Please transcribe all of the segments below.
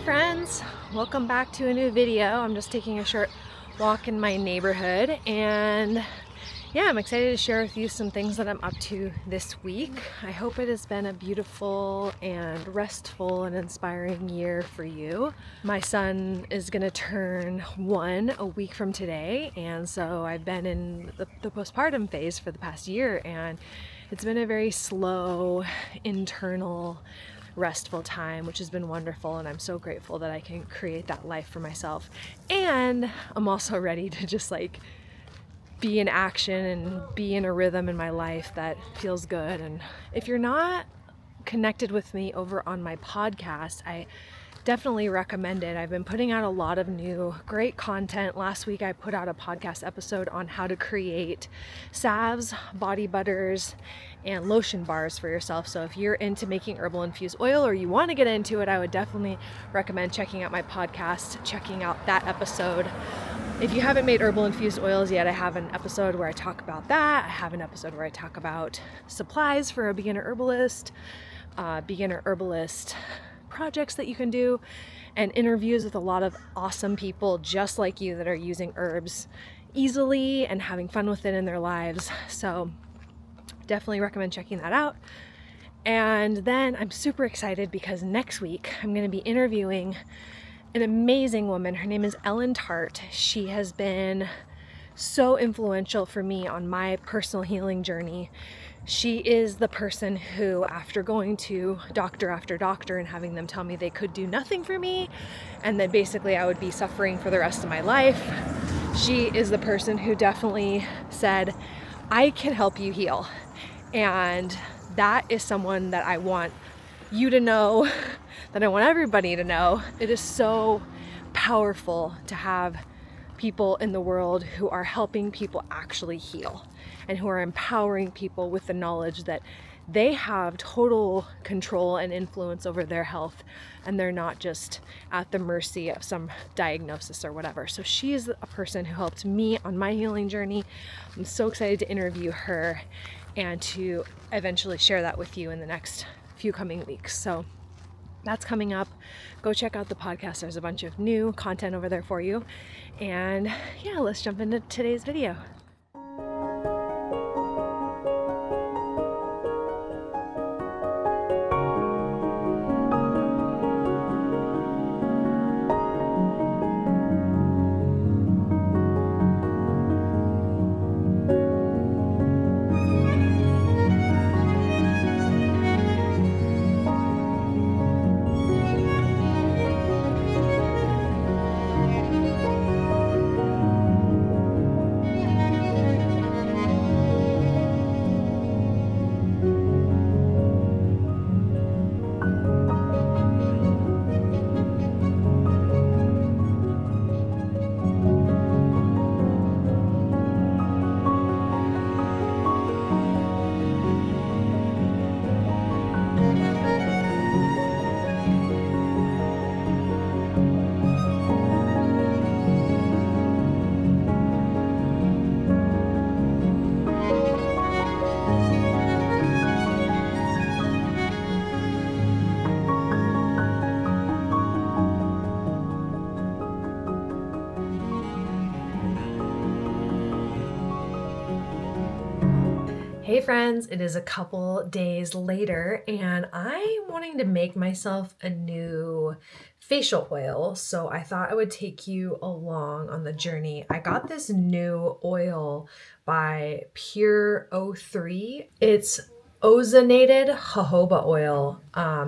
friends, welcome back to a new video. I'm just taking a short walk in my neighborhood and I'm excited to share with you some things that I'm up to this week. I hope it has been a beautiful and restful and inspiring year for you. My son is gonna turn 1 a week from today, and so I've been in the postpartum phase for the past year, and it's been a very slow, internal, restful time, which has been wonderful, and I'm so grateful that I can create that life for myself. And I'm also ready to just be in action and be in a rhythm in my life that feels good. And if you're not connected with me over on my podcast, I definitely recommend it. I've been putting out a lot of new great content. Last week I put out a podcast episode on how to create salves, body butters, and lotion bars for yourself. So if you're into making herbal infused oil or you want to get into it, I would definitely recommend checking out my podcast, checking out that episode. If you haven't made herbal infused oils yet, I have an episode where I talk about that. I have an episode where I talk about supplies for a beginner herbalist projects that you can do, and interviews with a lot of awesome people just like you that are using herbs easily and having fun with it in their lives. So definitely recommend checking that out. And then I'm super excited because next week I'm going to be interviewing an amazing woman. Her name is Ellen Tart. She has been so influential for me on my personal healing journey. She is the person who, after going to doctor after doctor and having them tell me they could do nothing for me, and that basically I would be suffering for the rest of my life, she is the person who definitely said, I can help you heal. And that is someone that I want you to know, that I want everybody to know. It is so powerful to have people in the world who are helping people actually heal and who are empowering people with the knowledge that they have total control and influence over their health, and they're not just at the mercy of some diagnosis or whatever. So she is a person who helped me on my healing journey. I'm so excited to interview her and to eventually share that with you in the next few coming weeks. So that's coming up. Go check out the podcast. There's a bunch of new content over there for you. And let's jump into today's video. Hey friends, it is a couple days later and I'm wanting to make myself a new facial oil. So I thought I would take you along on the journey. I got this new oil by Pure O3. It's Ozonated jojoba oil.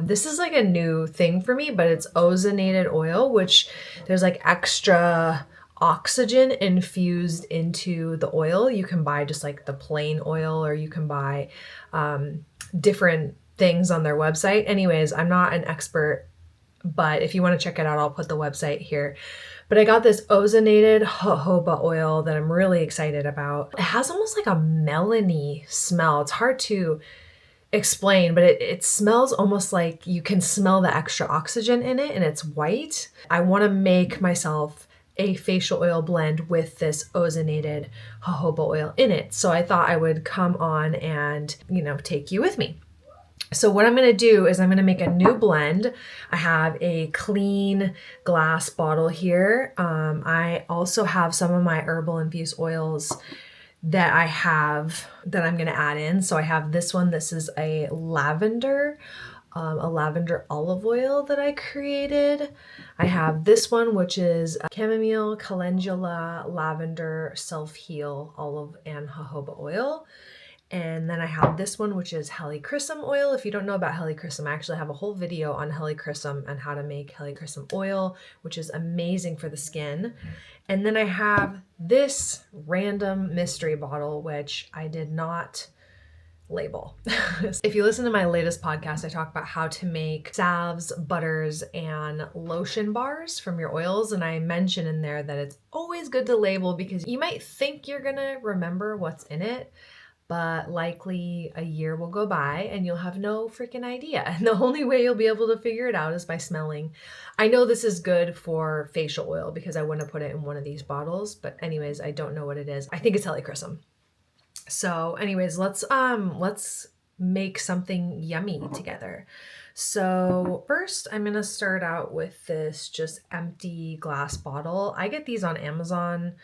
This is like a new thing for me, but it's ozonated oil, which there's like extra oxygen infused into the oil. You can buy just like the plain oil, or you can buy different things on their website. Anyways, I'm not an expert, but if you want to check it out, I'll put the website here. But I got this ozonated jojoba oil that I'm really excited about. It has almost like a melony smell. It's hard to explain, but it smells almost like you can smell the extra oxygen in it, and it's white. I want to make myself a facial oil blend with this ozonated jojoba oil in it. So I thought I would come on and, take you with me. So what I'm going to do is I'm going to make a new blend. I have a clean glass bottle here. I also have some of my herbal infused oils that I'm going to add in. So I have this one. This is a lavender olive oil that I created. I have this one, which is chamomile, calendula, lavender, self-heal, olive, and jojoba oil. And then I have this one, which is Helichrysum oil. If you don't know about Helichrysum, I actually have a whole video on Helichrysum and how to make Helichrysum oil, which is amazing for the skin. And then I have this random mystery bottle, which I did not label. If you listen to my latest podcast, I talk about how to make salves, butters, and lotion bars from your oils. And I mention in there that it's always good to label because you might think you're gonna remember what's in it, but likely a year will go by and you'll have no freaking idea. And the only way you'll be able to figure it out is by smelling. I know this is good for facial oil because I wouldn't have put it in one of these bottles, but anyways, I don't know what it is. I think it's Helichrysum. So anyways, let's make something yummy together. So first I'm going to start out with this just empty glass bottle. I get these on Amazon.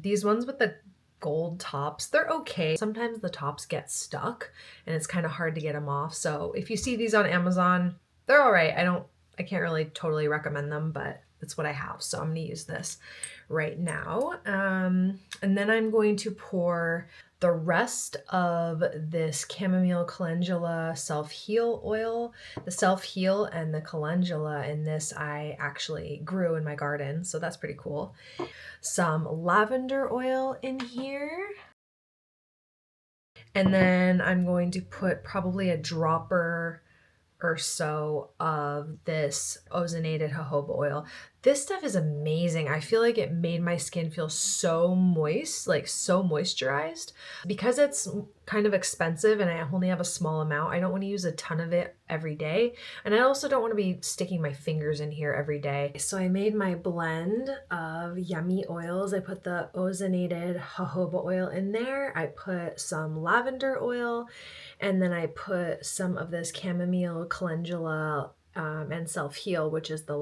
These ones with the gold tops, they're okay. Sometimes the tops get stuck and it's kind of hard to get them off. So if you see these on Amazon, they're all right. I can't really totally recommend them, but it's what I have. So I'm going to use this right now. And then I'm going to pour the rest of this chamomile calendula self-heal oil. The self-heal and the calendula in this I actually grew in my garden, so that's pretty cool. Some lavender oil in here. And then I'm going to put probably a dropper or so of this ozonated jojoba oil. This stuff is amazing. I feel like it made my skin feel so moist, like so moisturized. Because it's kind of expensive and I only have a small amount, I don't want to use a ton of it every day. And I also don't want to be sticking my fingers in here every day. So I made my blend of yummy oils. I put the ozonated jojoba oil in there. I put some lavender oil, and then I put some of this chamomile calendula and self-heal, which is the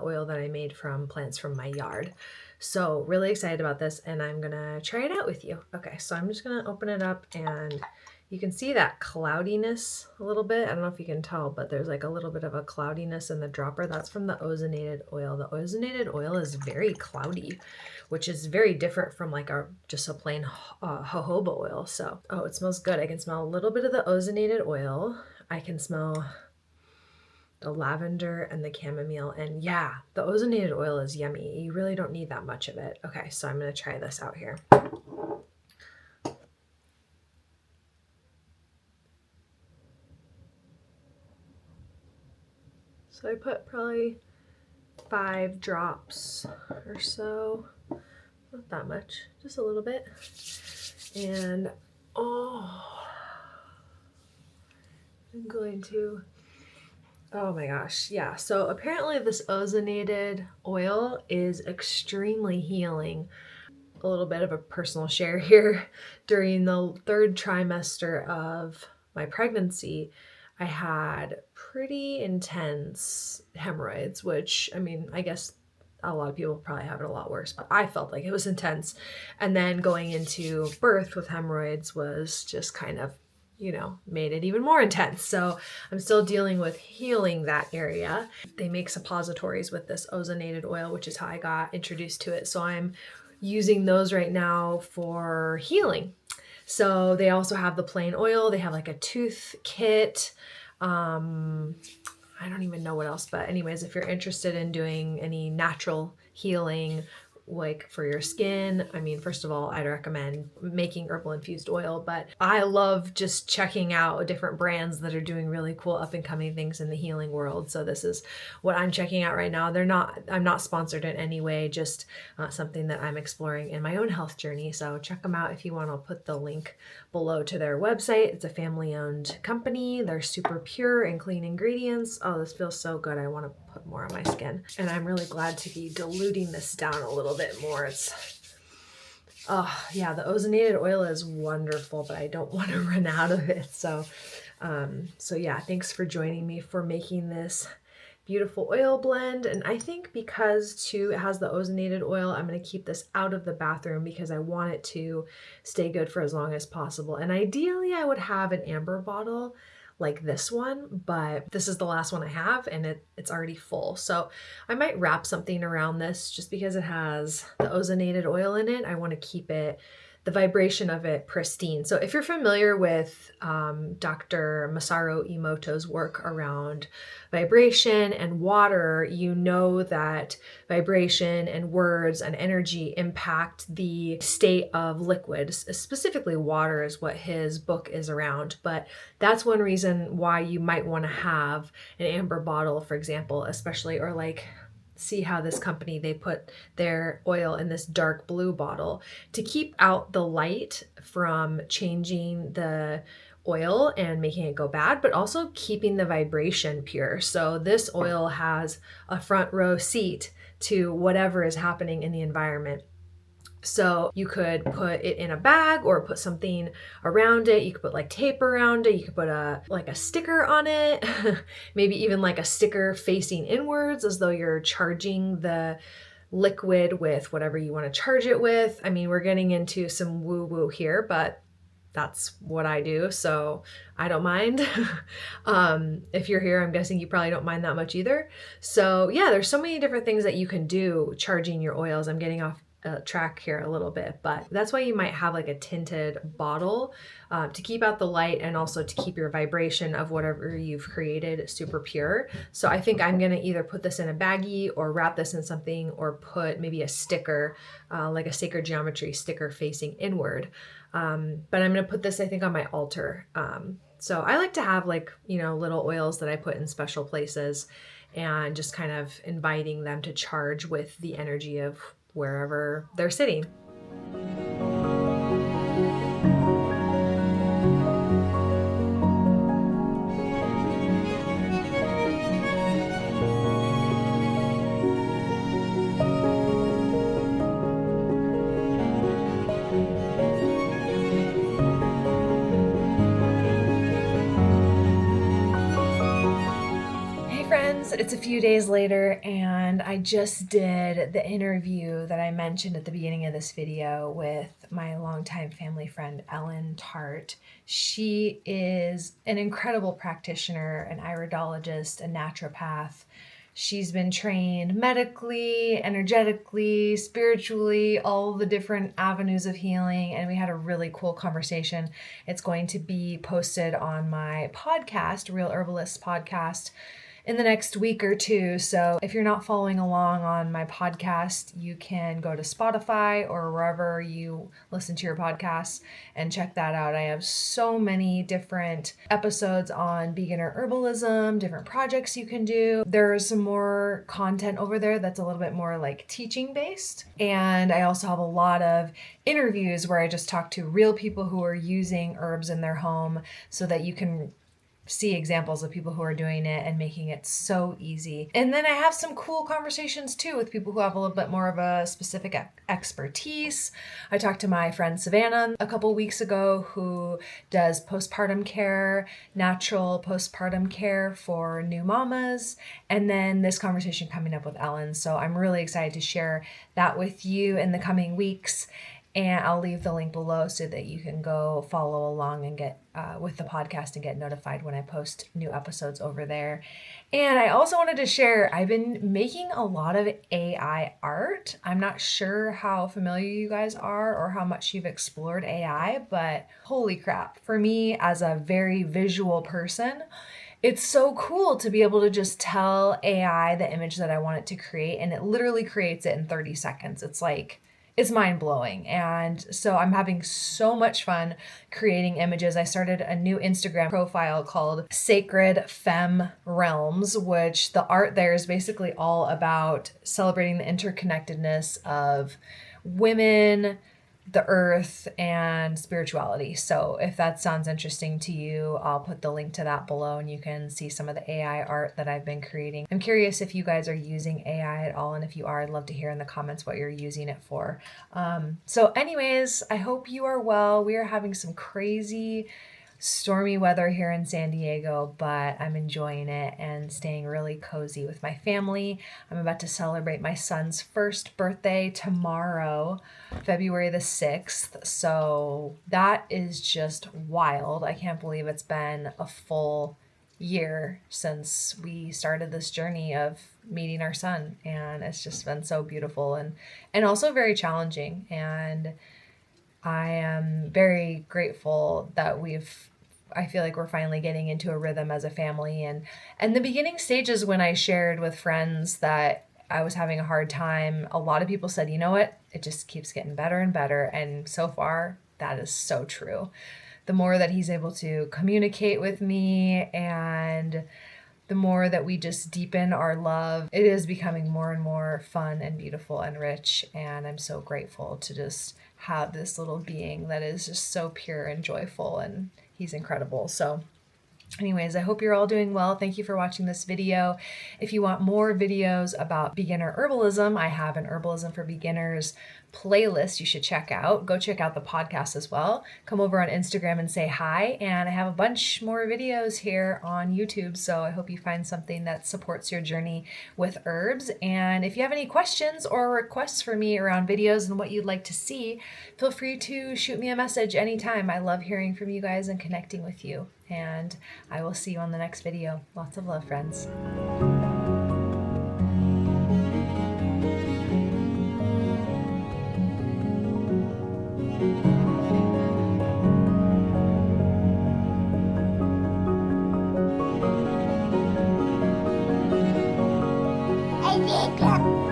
oil that I made from plants from my yard. So really excited about this, and I'm gonna try it out with you. Okay, so I'm just gonna open it up, and you can see that cloudiness a little bit. I don't know if you can tell, but there's like a little bit of a cloudiness in the dropper. That's from the ozonated oil. The ozonated oil is very cloudy, which is very different from like just a plain jojoba oil. So, oh, it smells good. I can smell a little bit of the ozonated oil. I can smell the lavender and the chamomile, and yeah, the ozonated oil is yummy. You really don't need that much of it. Okay, so I'm gonna try this out here. So I put probably 5 drops or so, not that much, just a little bit. And oh, I'm going to, oh my gosh, yeah. So apparently this ozonated oil is extremely healing. A little bit of a personal share here. During the 3rd trimester of my pregnancy, I had pretty intense hemorrhoids, which, I mean, I guess a lot of people probably have it a lot worse, but I felt like it was intense. And then going into birth with hemorrhoids was just kind of, you know, made it even more intense. So I'm still dealing with healing that area. They make suppositories with this ozonated oil, which is how I got introduced to it. So I'm using those right now for healing. So they also have the plain oil. They have like a tooth kit. I don't even know what else, but anyways, if you're interested in doing any natural healing, like for your skin, I mean, first of all, I'd recommend making herbal infused oil, but I love just checking out different brands that are doing really cool up and coming things in the healing world. So this is what I'm checking out right now. I'm not sponsored in any way, just something that I'm exploring in my own health journey. So check them out if you want. I'll put the link below to their website. It's a family-owned company. They're super pure and clean ingredients. Oh, this feels so good. I want to put more on my skin. And I'm really glad to be diluting this down a little bit more. Oh yeah, the ozonated oil is wonderful, but I don't want to run out of it. So So yeah, thanks for joining me for making this beautiful oil blend. And I think because too it has the ozonated oil, I'm going to keep this out of the bathroom because I want it to stay good for as long as possible. And ideally I would have an amber bottle like this one, but this is the last one I have and it's already full. So I might wrap something around this just because it has the ozonated oil in it. I want to keep the vibration of it pristine. So if you're familiar with Dr. Masaru Emoto's work around vibration and water, you know that vibration and words and energy impact the state of liquids. Specifically, water is what his book is around. But that's one reason why you might want to have an amber bottle, for example, especially, or like, see how this company, they put their oil in this dark blue bottle to keep out the light from changing the oil and making it go bad, but also keeping the vibration pure. So this oil has a front row seat to whatever is happening in the environment. So you could put it in a bag or put something around it. You could put like tape around it. You could put a sticker on it, maybe even like a sticker facing inwards as though you're charging the liquid with whatever you want to charge it with. I mean, we're getting into some woo-woo here, but that's what I do, so I don't mind. If you're here, I'm guessing you probably don't mind that much either. So yeah, there's so many different things that you can do charging your oils. I'm getting off track here a little bit, but that's why you might have like a tinted bottle to keep out the light and also to keep your vibration of whatever you've created super pure. So I think I'm gonna either put this in a baggie or wrap this in something or put maybe a sticker, like a sacred geometry sticker facing inward. But I'm gonna put this, I think, on my altar. So I like to have like, little oils that I put in special places and just kind of inviting them to charge with the energy of wherever they're sitting. It's a few days later and I just did the interview that I mentioned at the beginning of this video with my longtime family friend, Ellen Tart. She is an incredible practitioner, an iridologist, a naturopath. She's been trained medically, energetically, spiritually, all the different avenues of healing, and we had a really cool conversation. It's going to be posted on my podcast, Real Herbalist Podcast, in the next week or two. So if you're not following along on my podcast, you can go to Spotify or wherever you listen to your podcasts and check that out. I have so many different episodes on beginner herbalism, different projects you can do. There's some more content over there that's a little bit more like teaching based. And I also have a lot of interviews where I just talk to real people who are using herbs in their home so that you can see examples of people who are doing it and making it so easy. And then I have some cool conversations too with people who have a little bit more of a specific expertise. I talked to my friend Savannah a couple weeks ago who does postpartum care, natural postpartum care for new mamas. And then this conversation coming up with Ellen. So I'm really excited to share that with you in the coming weeks. And I'll leave the link below so that you can go follow along and get with the podcast and get notified when I post new episodes over there. And I also wanted to share, I've been making a lot of AI art. I'm not sure how familiar you guys are or how much you've explored AI, but holy crap, for me as a very visual person, it's so cool to be able to just tell AI the image that I want it to create, and it literally creates it in 30 seconds. It's mind-blowing. And so I'm having so much fun creating images. I started a new Instagram profile called Sacred Femme Realms, which the art there is basically all about celebrating the interconnectedness of women, the earth, and spirituality. So if that sounds interesting to you, I'll put the link to that below and you can see some of the AI art that I've been creating. I'm curious if you guys are using AI at all, and if you are, I'd love to hear in the comments what you're using it for. So anyways, I hope you are well. We are having some crazy stormy weather here in San Diego, but I'm enjoying it and staying really cozy with my family. I'm about to celebrate my son's first birthday tomorrow, February the 6th. So that is just wild. I can't believe it's been a full year since we started this journey of meeting our son, and it's just been so beautiful and also very challenging. And I am very grateful that I feel like we're finally getting into a rhythm as a family. And the beginning stages, when I shared with friends that I was having a hard time, a lot of people said, you know what, it just keeps getting better and better. And so far, that is so true. The more that he's able to communicate with me, and the more that we just deepen our love, it is becoming more and more fun and beautiful and rich. And I'm so grateful to just have this little being that is just so pure and joyful, and he's incredible. So anyways, I hope you're all doing well. Thank you for watching this video. If you want more videos about beginner herbalism, I have an Herbalism for Beginners playlist you should check out. Go check out the podcast as well. Come over on Instagram and say hi. And I have a bunch more videos here on YouTube, so I hope you find something that supports your journey with herbs. And if you have any questions or requests for me around videos and what you'd like to see, feel free to shoot me a message anytime. I love hearing from you guys and connecting with you. And I will see you on the next video. Lots of love, friends. I did.